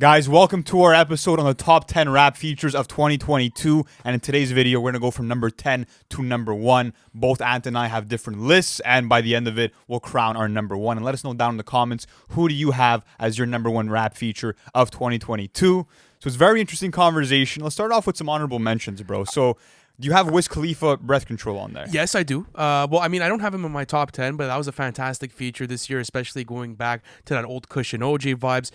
Guys, welcome to our episode on the top 10 rap features of 2022. And in today's video, we're going to go from number 10 to number 1. Both Ant and I have different lists, and by the end of it, we'll crown our number 1. And let us know down in the comments, who do you have as your number 1 rap feature of 2022? So it's a very interesting conversation. Let's start off with some honorable mentions, bro. So do you have Wiz Khalifa Breath Control on there? Yes, I do. Well, I mean, I don't have him in my top 10, but that was a fantastic feature this year, especially going back to that old Kush and OJ vibes.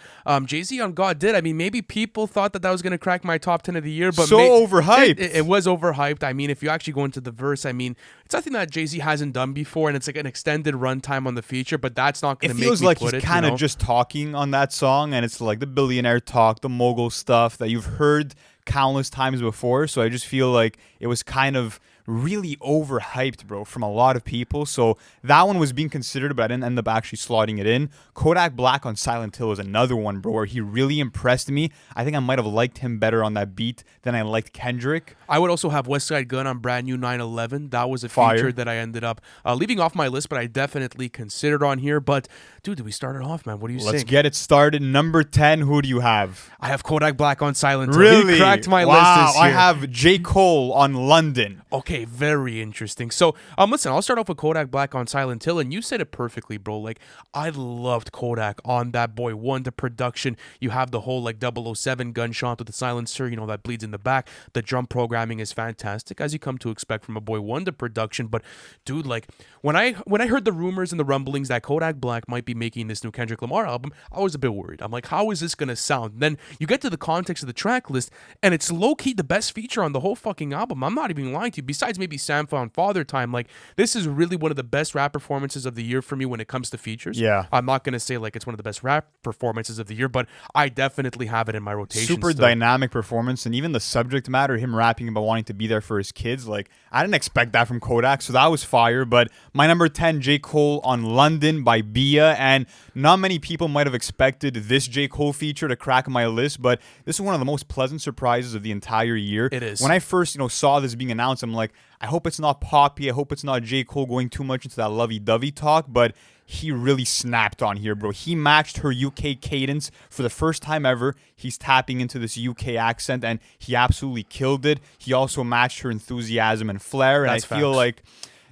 Jay-Z on God did. I mean, maybe people thought that was going to crack my top 10 of the year, but so overhyped. It was overhyped. I mean, if you actually go into the verse, I mean, it's something that Jay-Z hasn't done before, and it's like an extended runtime on the feature, but that's not going to make me put it. It feels like he's kind of just talking on that song, and it's like the billionaire talk, the mogul stuff that you've heard countless times before. So I just feel like it was kind of really overhyped, bro, from a lot of people. So that one was being considered, but I didn't end up actually slotting it in. Kodak Black on Silent Hill is another one, bro, where he really impressed me. I think I might have liked him better on that beat than I liked Kendrick. I would also have West Side Gun on Brand New 911. That was a feature that I ended up leaving off my list, but I definitely considered on here. But, dude, did we start it off, man? What do you think? Let's get it started. Number 10, who do you have? I have Kodak Black on Silent Hill. Really? He cracked my wow. list this year. I have J. Cole on London. Okay, very interesting. So, listen, I'll start off with Kodak Black on Silent Hill, and you said it perfectly, bro. Like, I loved Kodak on that boy. One, the production. You have the whole, like, 007 gunshot with the silencer, you know, that bleeds in the back. The drum programming is fantastic, as you come to expect from a boy. One, the production. But, dude, like, when I heard the rumors and the rumblings that Kodak Black might be making this new Kendrick Lamar album, I was a bit worried. I'm like, how is this going to sound? Then you get to the context of the track list, and it's low-key the best feature on the whole fucking album. I'm not even lying to you. Besides maybe Sam on Father Time, like, this is really one of the best rap performances of the year for me when it comes to features. Yeah. I'm not going to say, like, it's one of the best rap performances of the year, but I definitely have it in my rotation. Super still. Dynamic performance, and even the subject matter, him rapping about wanting to be there for his kids, like, I didn't expect that from Kodak, so that was fire. But my number 10, J. Cole on London by Bada, and not many people might have expected this J. Cole feature to crack my list, but this is one of the most pleasant surprises of the entire year. It is. When I first, saw this being announced, I'm like, I hope it's not poppy. I hope it's not J. Cole going too much into that lovey-dovey talk, but he really snapped on here, bro. He matched her UK cadence for the first time ever. He's tapping into this UK accent, and he absolutely killed it. He also matched her enthusiasm and flair, and That's I feel facts. like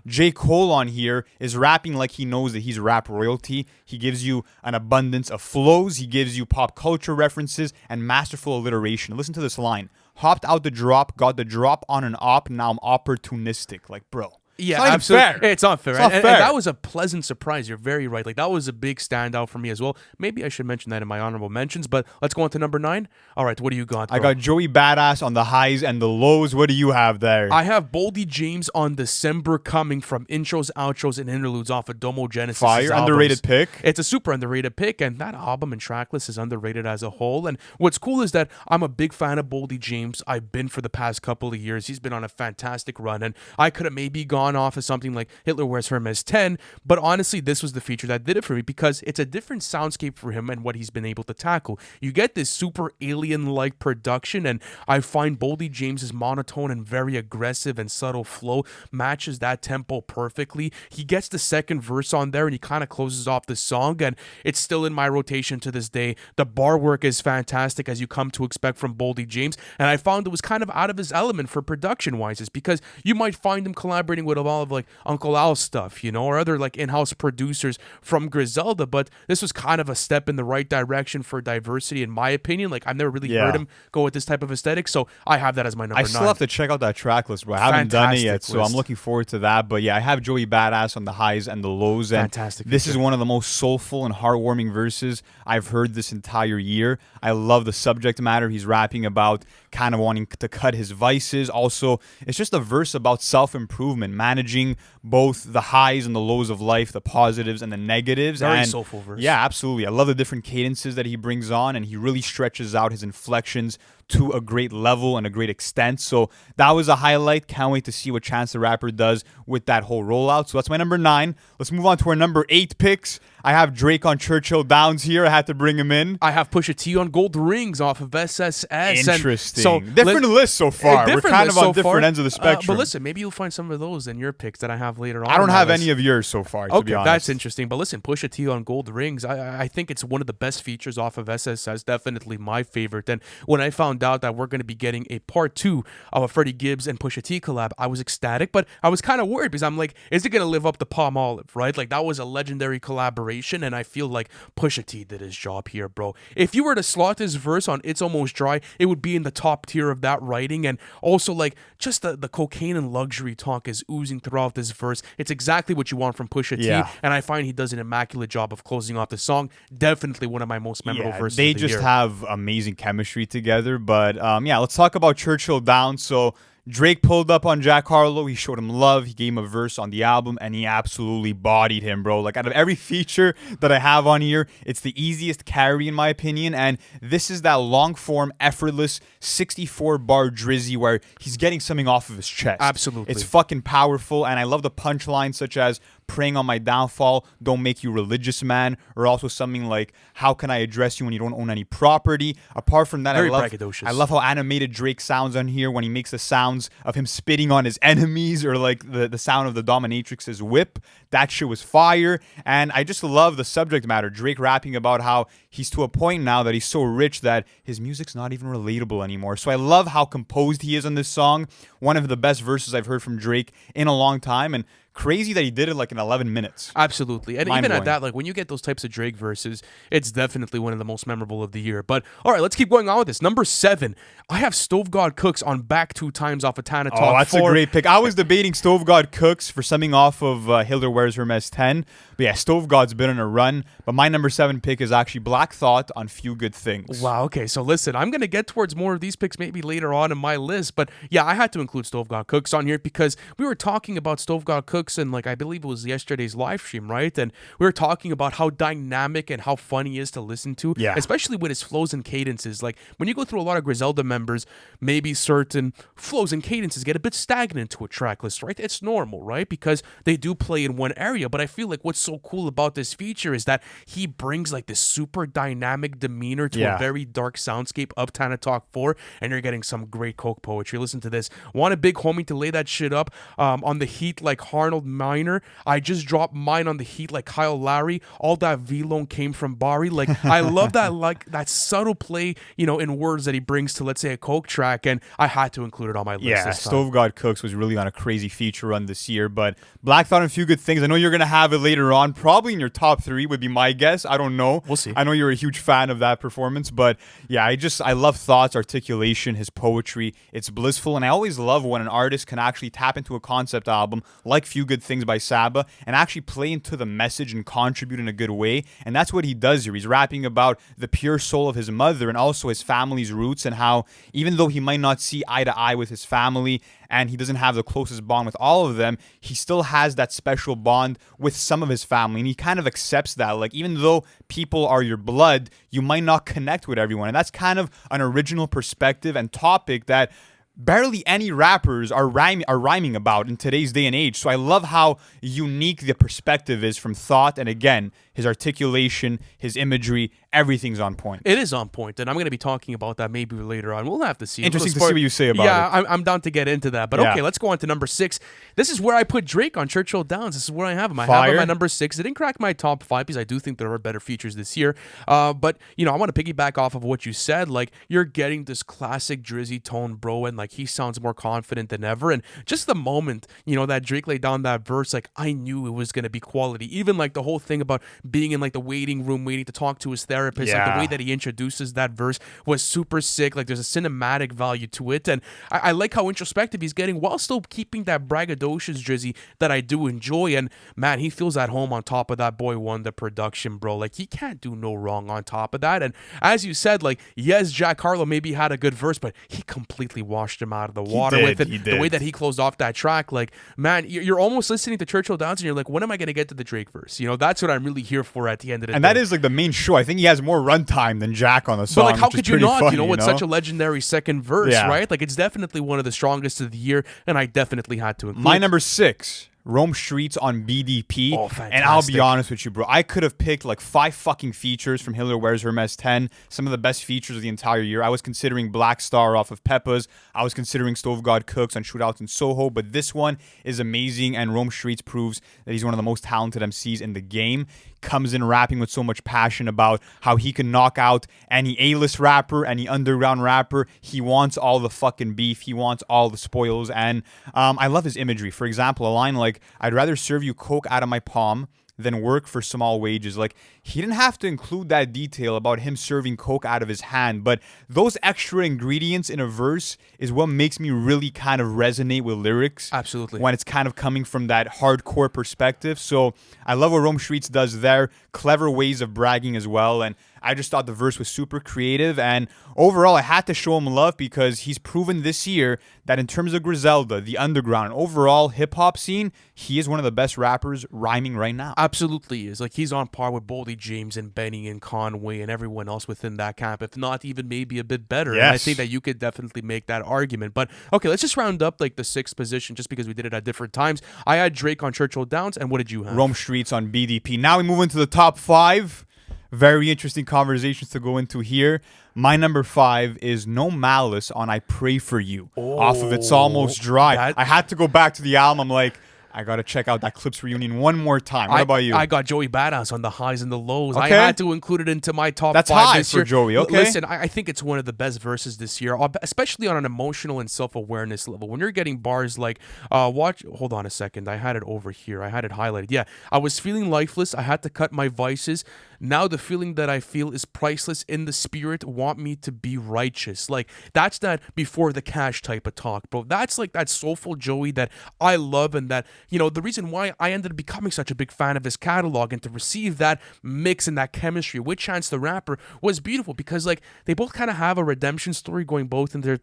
J. Cole on here is rapping like he knows that he's rap royalty. He gives you an abundance of flows. He gives you pop culture references and masterful alliteration. Listen to this line. Hopped out the drop, got the drop on an op, now I'm opportunistic. Like, bro. Yeah, it's not absolutely. It's not fair. It's not and fair. that was a pleasant surprise. You're very right. Like, that was a big standout for me as well. Maybe I should mention that in my honorable mentions, but let's go on to number 9. All right, what do you got, bro? I got Joey Badass on the highs and the lows. What do you have there? I have Boldy James on December Coming from intros, outros, and interludes off of Domo Genesis. Fire, underrated pick. It's a super underrated pick, and that album and tracklist is underrated as a whole. And what's cool is that I'm a big fan of Boldy James. I've been for the past couple of years. He's been on a fantastic run, and I could have maybe gone off of something like Hitler Wears Hermes 10, but honestly, this was the feature that did it for me because it's a different soundscape for him and what he's been able to tackle. You get this super alien-like production, and I find Boldy James's monotone and very aggressive and subtle flow matches that tempo perfectly. He gets the second verse on there, and he kind of closes off the song, and it's still in my rotation to this day. The bar work is fantastic, as you come to expect from Boldy James, and I found it was kind of out of his element for production-wise, is because you might find him collaborating with a lot of, like, Uncle Al stuff, or other, like, in-house producers from Griselda, but this was kind of a step in the right direction for diversity, in my opinion. Like, I've never really heard him go with this type of aesthetic, so I have that as my number 9. I still have to check out that track list, bro. I haven't done it yet, Fantastic so list. I'm looking forward to that. But yeah, I have Joey Badass on the highs and the lows, and Fantastic this feature. is one of the most soulful and heartwarming verses I've heard this entire year. I love the subject matter he's rapping about, kind of wanting to cut his vices. Also, it's just a verse about self-improvement, managing both the highs and the lows of life, the positives and the negatives. Very soulful verse. Yeah, absolutely. I love the different cadences that he brings on, and he really stretches out his inflections to a great level and a great extent. So that was a highlight. Can't wait to see what Chance the Rapper does with that whole rollout. So that's my number 9. Let's move on to our number 8 picks. I have Drake on Churchill Downs here. I had to bring him in. I have Pusha T on Gold Rings off of SSS. Interesting. Different lists so far. We're kind of on different ends of the spectrum. But listen, maybe you'll find some of those in your picks that I have later on. I don't have any of yours so far, to be honest. That's interesting. But listen, Pusha T on Gold Rings, I think it's one of the best features off of SSS. Definitely my favorite. And when I found out that we're going to be getting a part 2 of a Freddie Gibbs and Pusha T collab, I was ecstatic, but I was kind of worried because I'm like, is it going to live up to Palm Olive, right? Like, that was a legendary collaboration, and I feel like Pusha T did his job here, bro. If you were to slot this verse on It's Almost Dry, it would be in the top tier of that writing, and also, like, just the cocaine and luxury talk is oozing throughout this verse. It's exactly what you want from Pusha T, and I find he does an immaculate job of closing off the song. Definitely one of my most memorable verses they of the just year. have amazing chemistry together, but let's talk about Churchill Downs. So Drake pulled up on Jack Harlow. He showed him love. He gave him a verse on the album, and he absolutely bodied him, bro. Like, out of every feature that I have on here, it's the easiest carry, in my opinion. And this is that long-form, effortless 64-bar drizzy where he's getting something off of his chest. Absolutely. It's fucking powerful, and I love the punchlines such as praying on my downfall, don't make you religious, man, or also something like, how can I address you when you don't own any property? Apart from that, Very I love how animated Drake sounds on here when he makes the sounds of him spitting on his enemies, or like the sound of the dominatrix's whip. That shit was fire. And I just love the subject matter. Drake rapping about how he's to a point now that he's so rich that his music's not even relatable anymore. So I love how composed he is on this song. One of the best verses I've heard from Drake in a long time, and crazy that he did it like in 11 minutes. Absolutely. And even at that, like, when you get those types of Drake verses, it's definitely one of the most memorable of the year. But all right, let's keep going on with this. Number 7, I have Stove God Cooks on Back 2 Times off of Tana Talk 4. Oh, that's a great pick. I was debating Stove God Cooks for something off of Hilda Wears Hermes 10. But yeah, Stove God's been on a run. But my number 7 pick is actually Black Thought on Few Good Things. Wow, okay. So listen, I'm going to get towards more of these picks maybe later on in my list. But yeah, I had to include Stove God Cooks on here because we were talking about Stove God Cooks, and like, I believe it was yesterday's live stream, right? And we were talking about how dynamic and how fun he is to listen to, especially with his flows and cadences. Like, when you go through a lot of Griselda members, maybe certain flows and cadences get a bit stagnant to a track list, right? It's normal, right? Because they do play in one area. But I feel like what's so cool about this feature is that he brings like this super dynamic demeanor to a very dark soundscape of Tana Talk 4, and you're getting some great coke poetry. Listen to this. Want a big homie to lay that shit up on the heat like Arnold Miner. I just dropped mine on the heat like Kyle Lowry. All that V-Lone came from Bari. Like, I love that, like, that subtle play, you know, in words that he brings to, let's say, a coke track, and I had to include it on my list this time. Stove God Cooks was really on a crazy feature run this year, but Black Thought and Few Good Things, I know you're going to have it later on, probably in your top 3 would be my guess. I don't know. We'll see. I know you're a huge fan of that performance, but yeah, I love Thought's articulation, his poetry. It's blissful, and I always love when an artist can actually tap into a concept album like Few Good Things by Saba and actually play into the message and contribute in a good way. And that's what he does here. He's rapping about the pure soul of his mother and also his family's roots, and how even though he might not see eye to eye with his family and he doesn't have the closest bond with all of them, he still has that special bond with some of his family, and he kind of accepts that. Like, even though people are your blood, you might not connect with everyone. And that's kind of an original perspective and topic that barely any rappers are rhyming about in today's day and age. So I love how unique the perspective is from Thought, and again, his articulation, his imagery, everything's on point. It is on point, and I'm going to be talking about that maybe later on. We'll have to see. Interesting to see what you say about it. Yeah, I'm down to get into that. But okay, let's go on to number 6. This is where I put Drake on Churchill Downs. This is where I have him. I have him at number 6. It didn't crack my top 5 because I do think there are better features this year. But, you know, I want to piggyback off of what you said. Like, you're getting this classic Drizzy tone, bro, and like, he sounds more confident than ever. And just the moment, you know, that Drake laid down that verse, like, I knew it was going to be quality. Even like the whole thing about being in like the waiting room waiting to talk to his therapist, like the way that he introduces that verse was super sick. Like, there's a cinematic value to it, and I like how introspective he's getting while still keeping that braggadocious Drizzy that I do enjoy. And man, he feels at home on top of that Boy Wonder production, bro. Like, he can't do no wrong on top of that. And as you said, like, yes, Jack Harlow maybe had a good verse, but he completely washed him out of the water with it. The way that he closed off that track, like, man, you're almost listening to Churchill Downs and you're like, when am I going to get to the Drake verse? You know, that's what I'm really here for at the end of the day. And that is like the main show. I think he has more runtime than Jack on the song. But like, how could you not? Funny, you know, with such a legendary second verse, right? Like, it's definitely one of the strongest of the year, and I definitely had to include my number 6. Rome Streets on BDP. Oh, And I'll be fantastic. honest with you, bro. I could have picked like 5 fucking features from Hitler Wears Hermes 10. Some of the best features of the entire year. I was considering Black Star off of Peppa's. I was considering Stove God Cooks on Shootouts in Soho. But this one is amazing. And Rome Streets proves that he's one of the most talented MCs in the game. Comes in rapping with so much passion about how he can knock out any A-list rapper, any underground rapper. He wants all the fucking beef. He wants all the spoils. And I love his imagery. For example, a line like, I'd rather serve you coke out of my palm than work for small wages. Like, he didn't have to include that detail about him serving coke out of his hand, but those extra ingredients in a verse is what makes me really kind of resonate with lyrics. Absolutely. When it's kind of coming from that hardcore perspective. So I love what Rome Streets does there. Clever ways of bragging as well. And I just thought the verse was super creative. And overall, I had to show him love because he's proven this year that in terms of Griselda, the underground, overall hip-hop scene, he is one of the best rappers rhyming right now. Absolutely is. Like, he's on par with Boldy James and Benny and Conway and everyone else within that camp, if not even maybe a bit better. And I Yes. think that you could definitely make that argument. But okay, let's just round up like the 6th position just because we did it at different times. I had Drake on Churchill Downs, and what did you have? Rome Streets on BDP. Now we move into the top 5. Very interesting conversations to go into here. My number 5 is No Malice on I Pray For You. Off of It's Almost Dry. that- I had to go back to the album. I'm like, I got to check out that Clips reunion one more time. What about you? I got Joey Badass on the highs and the lows. I Okay. had to include it into my top That's 5 high this for year. Joey, okay. Listen, I think it's one of the best verses this year, especially on an emotional and self-awareness level. When you're getting bars like, hold on a second. I had it over here. I had it highlighted. Yeah. I was feeling lifeless. I had to cut my vices. Now the feeling that I feel is priceless. In the spirit, want me to be righteous. Like, that's that before the cash type of talk, bro. That's like that soulful Joey that I love, and that, you know, the reason why I ended up becoming such a big fan of his catalog, and to receive that mix and that chemistry with Chance the Rapper was beautiful, because like they both kind of have a redemption story going both into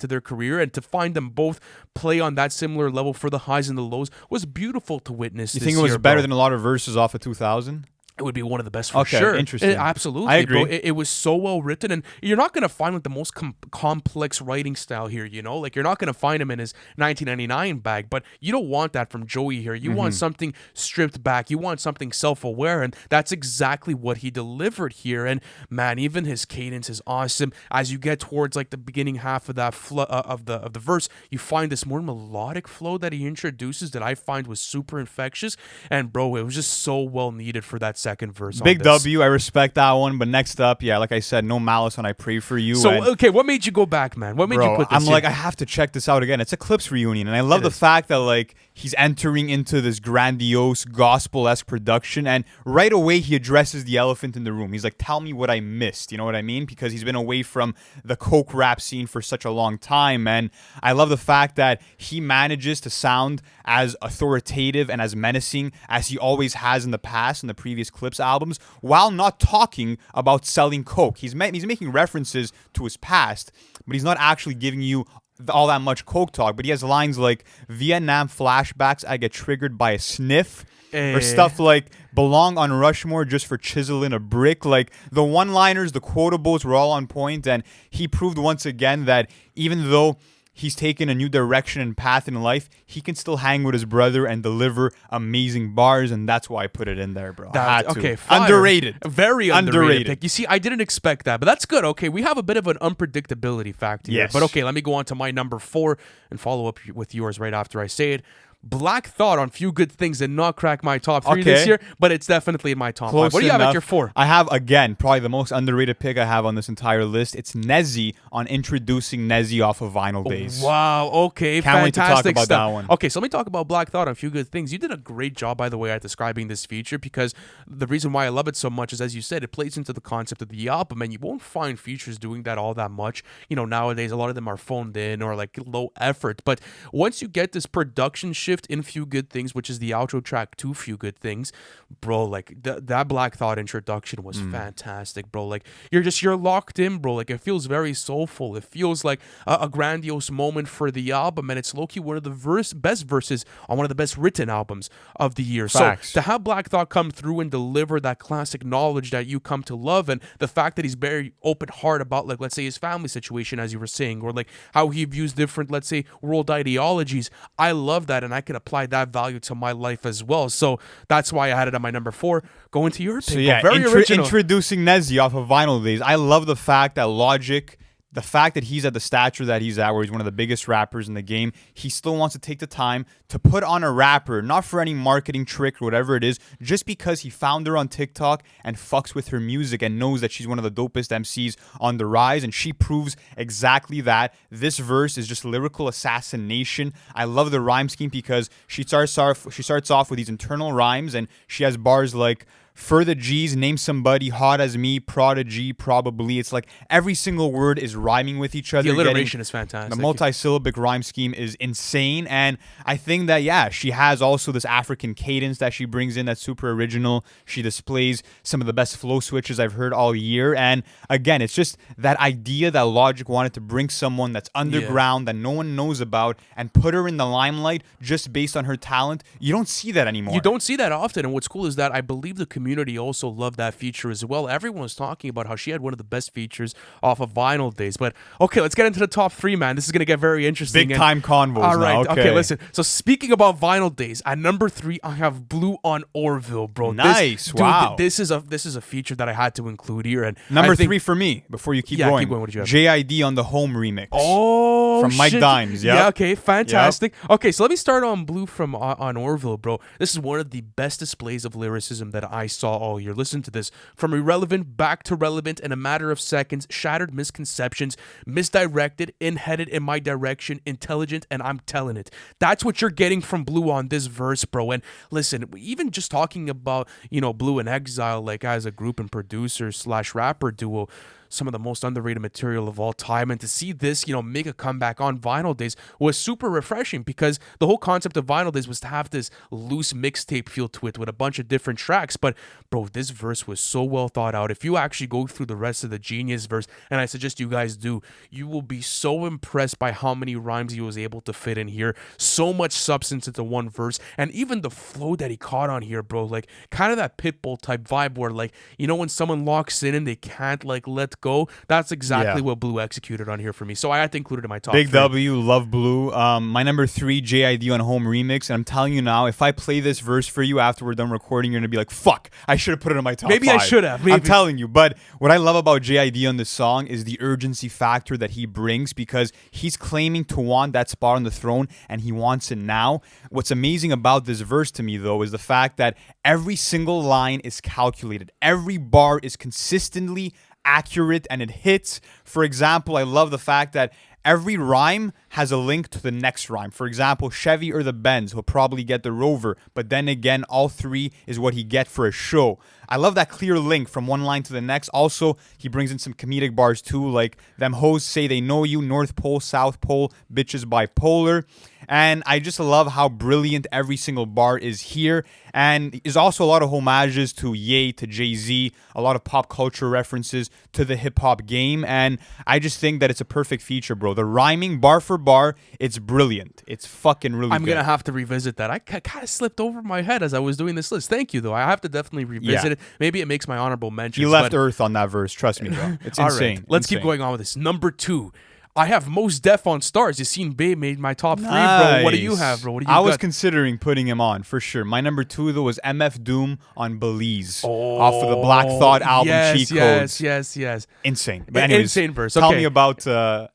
their career, and to find them both play on that similar level for the highs and the lows was beautiful to witness. You this think it was year, better bro. than a lot of verses off of 2000? It would be one of the best for Okay, sure. interesting. Absolutely, I agree. bro. It was so well written, and you're not gonna find like the most complex writing style here. You know, like you're not gonna find him in his 1999 bag, but you don't want that from Joey here. You want something stripped back. You want something self-aware, and that's exactly what he delivered here. And man, even his cadence is awesome. As you get towards like the beginning half of that of the verse, you find this more melodic flow that he introduces that I find was super infectious. And bro, it was just so well needed for that second verse. Big on this. W. I respect that one. But next up, yeah, like I said, No Malice on I Pray For You. So and okay, what made you go back, man? What made you bro, put this? I'm here? like, I have to check this out again. It's a Clips reunion, and I love It the is. fact that like he's entering into this grandiose gospel-esque production, and right away he addresses the elephant in the room. He's like, "Tell me what I missed." You know what I mean? Because he's been away from the coke rap scene for such a long time, and I love the fact that he manages to sound as authoritative and as menacing as he always has in the past in the previous Clips albums, while not talking about selling coke. He's making references to his past, but he's not actually giving you all that much coke talk. But he has lines like Vietnam flashbacks, I get triggered by a sniff. Or stuff like belong on Rushmore just for chiseling a brick. Like the one-liners, the quotables were all on point, and he proved once again that even though he's taken a new direction and path in life, he can still hang with his brother and deliver amazing bars, and that's why I put it in there, bro. I had to. Okay, fire. Underrated. Very underrated. Underrated. Pick. You see, I didn't expect that, but that's good. Okay, we have a bit of an unpredictability factor here. Yes. But okay, let me go on to my number 4 and follow up with yours right after I say it. Black Thought on Few Good Things did not crack my top 3 this Okay. year, but it's definitely in my top 5. What do you have at your 4? I have, again, probably the most underrated pick I have on this entire list. It's Nezzy on Introducing Nezzy off of Vinyl Days. Wow, okay, Can't wait to talk fantastic about stuff. that one. Okay, so let me talk about Black Thought on Few Good Things. You did a great job, by the way, at describing this feature, because the reason why I love it so much is, as you said, it plays into the concept of the album, and you won't find features doing that all that much. You know, nowadays, a lot of them are phoned in or like low effort, but once you get this production shift in Few Good Things, which is the outro track to Few Good Things, bro, like that Black Thought introduction was fantastic, bro. Like you're locked in, bro. Like it feels very soulful. It feels like a grandiose moment for the album, and it's low-key one of the best verses on one of the best written albums of the year. Facts. So to have Black Thought come through and deliver that classic knowledge that you come to love, and the fact that he's very open heart about, like, let's say his family situation, as you were saying, or like how he views different, let's say, world ideologies, I love that, and I could apply that value to my life as well. So that's why I had it on my number 4. Going to your pick. So yeah, very original. introducing Nezzy off of Vinyl Days. I love the fact that Logic, the fact that he's at the stature that he's at, where he's one of the biggest rappers in the game, he still wants to take the time to put on a rapper, not for any marketing trick or whatever it is, just because he found her on TikTok and fucks with her music and knows that she's one of the dopest MCs on the rise, and she proves exactly that. This verse is just lyrical assassination. I love the rhyme scheme because she starts off with these internal rhymes, and she has bars like, for the G's, name somebody hot as me, prodigy, probably. It's like every single word is rhyming with each other. The alliteration is fantastic. The multi-syllabic rhyme scheme is insane. And I think that, yeah, she has also this African cadence that she brings in that's super original. She displays some of the best flow switches I've heard all year. And again, it's just that idea that Logic wanted to bring someone that's underground, that no one knows about, and put her in the limelight just based on her talent. You don't see that anymore. You don't see that often. And what's cool is that I believe the community also loved that feature as well. Everyone was talking about how she had one of the best features off of Vinyl Days. But okay, let's get into the top 3, man. This is going to get very interesting. Big time convos. All right. Now. Okay, listen. So speaking about Vinyl Days, at number 3, I have Blue on Orville, bro. Nice. Wow. This is a feature that I had to include here. And number 3 for me, before you keep going. Keep going. What did you have? JID on the Home remix. Oh, from Mike Dimes. Yeah, okay, fantastic. Yep. Okay, so let me start on Blue from on Orville, bro. This is one of the best displays of lyricism that I saw all year. Listen to this. From irrelevant back to relevant in a matter of seconds, shattered misconceptions, misdirected, headed in my direction, intelligent, and I'm telling it. That's what you're getting from Blue on this verse, bro. And listen, even just talking about, Blue and Exile, like as a group and producer / rapper duo, some of the most underrated material of all time, and to see this, make a comeback on Vinyl Days was super refreshing, because the whole concept of Vinyl Days was to have this loose mixtape feel to it with a bunch of different tracks. But bro, this verse was so well thought out. If you actually go through the rest of the Genius verse, and I suggest you guys do, you will be so impressed by how many rhymes he was able to fit in here. So much substance into one verse, and even the flow that he caught on here, bro, like kind of that Pitbull type vibe where, like, when someone locks in and they can't like let go. That's exactly what Blue executed on here for me. So I had to include it in my top 3. W, love Blue. My number 3, JID on Home remix. And I'm telling you now, if I play this verse for you after we're done recording, you're going to be like, fuck, I should have put it in my top 5. Maybe I should have. I'm telling you. But what I love about JID on this song is the urgency factor that he brings, because he's claiming to want that spot on the throne and he wants it now. What's amazing about this verse to me, though, is the fact that every single line is calculated. Every bar is consistently accurate and it hits. For example, I love the fact that every rhyme has a link to the next rhyme. For example, Chevy or the Benz, he'll probably get the Rover, but then again, all 3 is what he get for a show. I love that clear link from one line to the next. Also, he brings in some comedic bars too, like them hoes say they know you, North Pole, South Pole, bitches bipolar. And I just love how brilliant every single bar is here. And there's also a lot of homages to Ye, to Jay-Z, a lot of pop culture references to the hip-hop game. And I just think that it's a perfect feature, bro. The rhyming, bar for bar, it's brilliant. It's fucking really good. I'm going to have to revisit that. I kind of slipped over my head as I was doing this list. Thank you, though. I have to definitely revisit it. Maybe it makes my honorable mention. He left Earth on that verse. Trust me, bro. It's insane. Right. Let's keep going on with this. Number 2. I have Mos Def on Stars. Yassine Bey made my top 3, bro. What do you have, bro? What do you I was considering putting him on, for sure. My number 2, though, was MF Doom on Belize off of the Black Thought album, Cheat Codes. Yes. Insane. But anyways, insane verse. Tell me about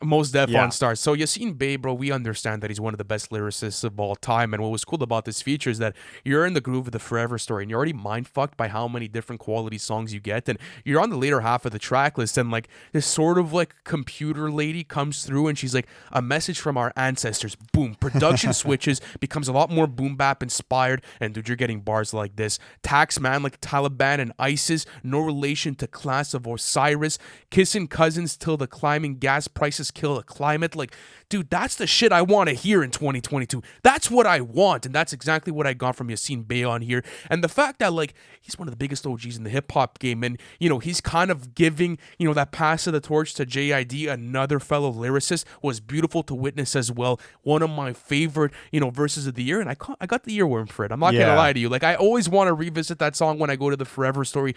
Mos Def on Stars. So Yassine Bey, bro, we understand that he's one of the best lyricists of all time. And what was cool about this feature is that you're in the groove of the Forever Story, and you're already mind-fucked by how many different quality songs you get. And you're on the later half of the track list, and like this sort of like computer lady comes through, and she's like, a message from our ancestors. Boom. Production switches, becomes a lot more boom bap inspired. And dude, you're getting bars like this. Tax man like the Taliban and ISIS. No relation to class of Osiris. Kissing cousins till the climbing gas prices kill the climate. Like, dude, that's the shit I want to hear in 2022. That's what I want. And that's exactly what I got from Yassine Bey on here. And the fact that, like, he's one of the biggest OGs in the hip-hop game. And, he's kind of giving, that pass of the torch to JID, another fellow lyricist, was beautiful to witness as well. One of my favorite, verses of the year. And I got the earworm for it. I'm not going to lie to you. Like, I always want to revisit that song when I go to the Forever Story.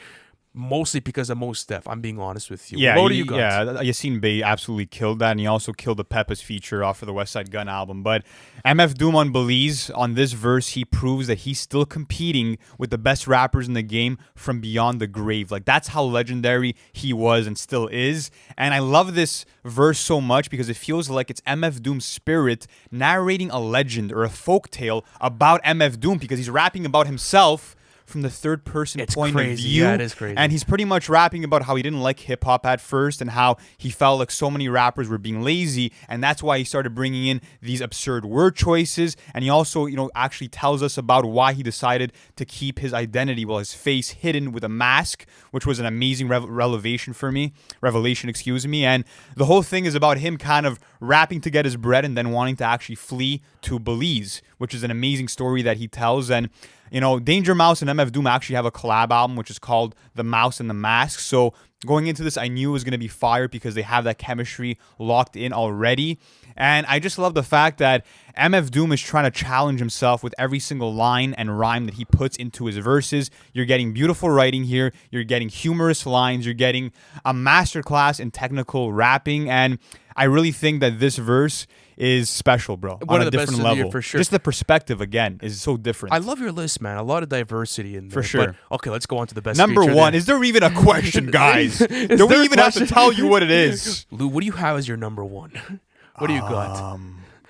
mostly because of Mos Def. I'm being honest with you. Yeah, What do you got? yeah. Yassine Bey absolutely killed that, and he also killed the Peppa's feature off of the West Side Gun album. But MF Doom on Belize, on this verse, he proves that he's still competing with the best rappers in the game from beyond the grave. Like, that's how legendary he was and still is. And I love this verse so much because it feels like it's MF Doom's spirit narrating a legend or a folk tale about MF Doom, because he's rapping about himself from the third person point of view. Yeah, it is crazy. And he's pretty much rapping about how he didn't like hip hop at first and how he felt like so many rappers were being lazy, and that's why he started bringing in these absurd word choices. And he also, actually tells us about why he decided to keep his identity, his face hidden with a mask, which was an amazing revelation for me. And the whole thing is about him kind of rapping to get his bread and then wanting to actually flee to Belize, which is an amazing story that he tells. And Danger Mouse and MF Doom actually have a collab album, which is called The Mouse and the Mask. So going into this, I knew it was going to be fire because they have that chemistry locked in already. And I just love the fact that MF Doom is trying to challenge himself with every single line and rhyme that he puts into his verses. You're getting beautiful writing here. You're getting humorous lines. You're getting a masterclass in technical rapping. And I really think that this verse is special, bro. One on of a the best different of the level. year, for sure. Just the perspective, again, is so different. I love your list, man. A lot of diversity in there. For sure. But, okay, let's go on to the best Number feature one, then. is there even a question, guys? Do there we a even have to question? tell you what it is? Lou, what do you have as your number one? What do you got?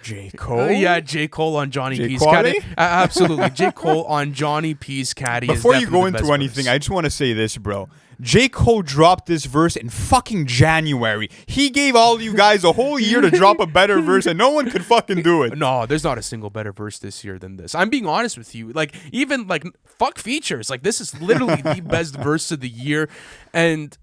J. Cole? Yeah, J. Cole on Johnny J. P's Quality? Caddy. Absolutely. J. Cole on Johnny P's Caddy. Before is you go definitely the into best anything, verse. I just want to say this, bro. J. Cole dropped this verse in fucking January. He gave all you guys a whole year to drop a better verse, and no one could fucking do it. No, there's not a single better verse this year than this. I'm being honest with you. Like, even like fuck features. Like, this is literally the best verse of the year. And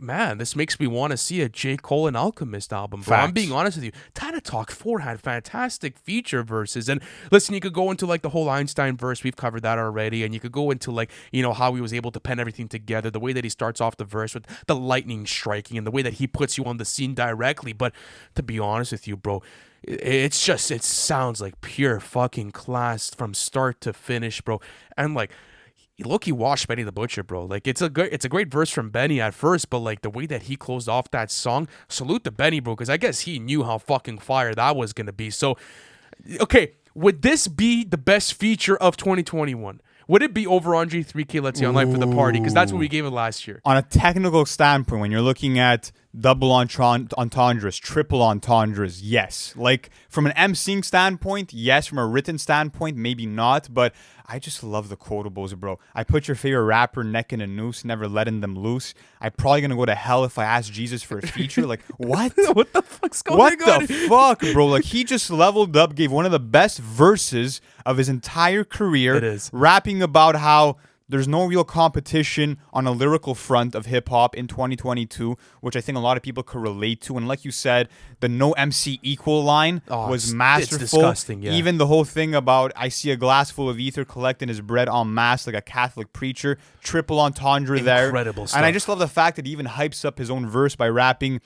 man, this makes me want to see a J. Cole and Alchemist album, bro. I'm Facts. being honest with you. Tana Talk 4 had fantastic feature verses. And listen, you could go into like the whole Einstein verse. We've covered that already. And you could go into like, how he was able to pen everything together, the way that he starts off the verse with the lightning striking and the way that he puts you on the scene directly. But to be honest with you, bro, it sounds like pure fucking class from start to finish, bro. And like, Loki washed Benny the Butcher, bro. Like, it's a great verse from Benny at first, but like the way that he closed off that song, salute to Benny, bro, because I guess he knew how fucking fire that was gonna be. So, okay, would this be the best feature of 2021? Would it be over Andre 3K Let's See Online for the Party? Because that's what we gave it last year. On a technical standpoint, when you're looking at double entendres, triple entendres, yes. Like, from an emceeing standpoint, yes. From a written standpoint, maybe not. But I just love the quotables, bro. I put your favorite rapper neck in a noose, never letting them loose. I'm probably going to go to hell if I ask Jesus for a feature. Like, what? What the fuck's going What on? the fuck, bro? Like, he just leveled up, gave one of the best verses of his entire career. It is. Rapping about how there's no real competition on a lyrical front of hip-hop in 2022, which I think a lot of people could relate to. And like you said, the no MC equal line was masterful. It's disgusting, yeah. Even the whole thing about I see a glass full of ether collecting his bread en masse like a Catholic preacher. Triple entendre there. Incredible stuff. And I just love the fact that he even hypes up his own verse by rapping,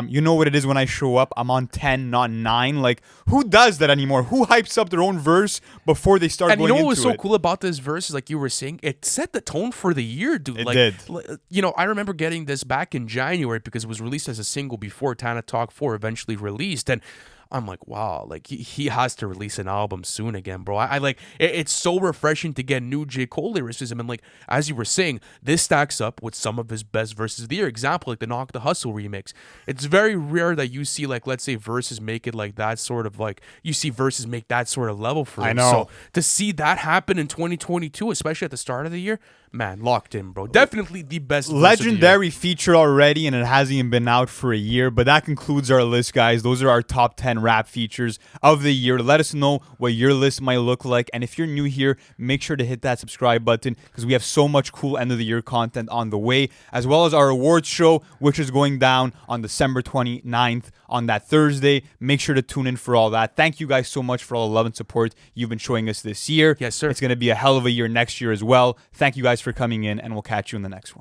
you know what it is when I show up, I'm on 10, not 9. Like, who does that anymore? Who hypes up their own verse before they start And going you know into what was so it? cool about this verse is, like you were saying, it set the tone for the year, dude. It like, did. I remember getting this back in January because it was released as a single before Tana Talk 4 eventually released. And I'm like, wow, like he has to release an album soon again, bro. I like it's so refreshing to get new J. Cole lyricism. And like, as you were saying, this stacks up with some of his best verses of the year. Example, like the Knock the Hustle remix. It's very rare that you see, like, let's say verses make it like that sort of like, you see verses make that sort of level for I him. know. So to see that happen in 2022, especially at the start of the year, man, locked in, bro. Definitely the best verse of the year. Legendary feature already, and it hasn't even been out for a year. But that concludes our list, guys. Those are our top 10 rap features of the year. Let us know what your list might look like. And if you're new here, make sure to hit that subscribe button because we have so much cool end of the year content on the way, as well as our awards show, which is going down on December 29th on that Thursday. Make sure to tune in for all that. Thank you guys so much for all the love and support you've been showing us this year. Yes, sir. It's going to be a hell of a year next year as well. Thank you guys for coming in, and we'll catch you in the next one.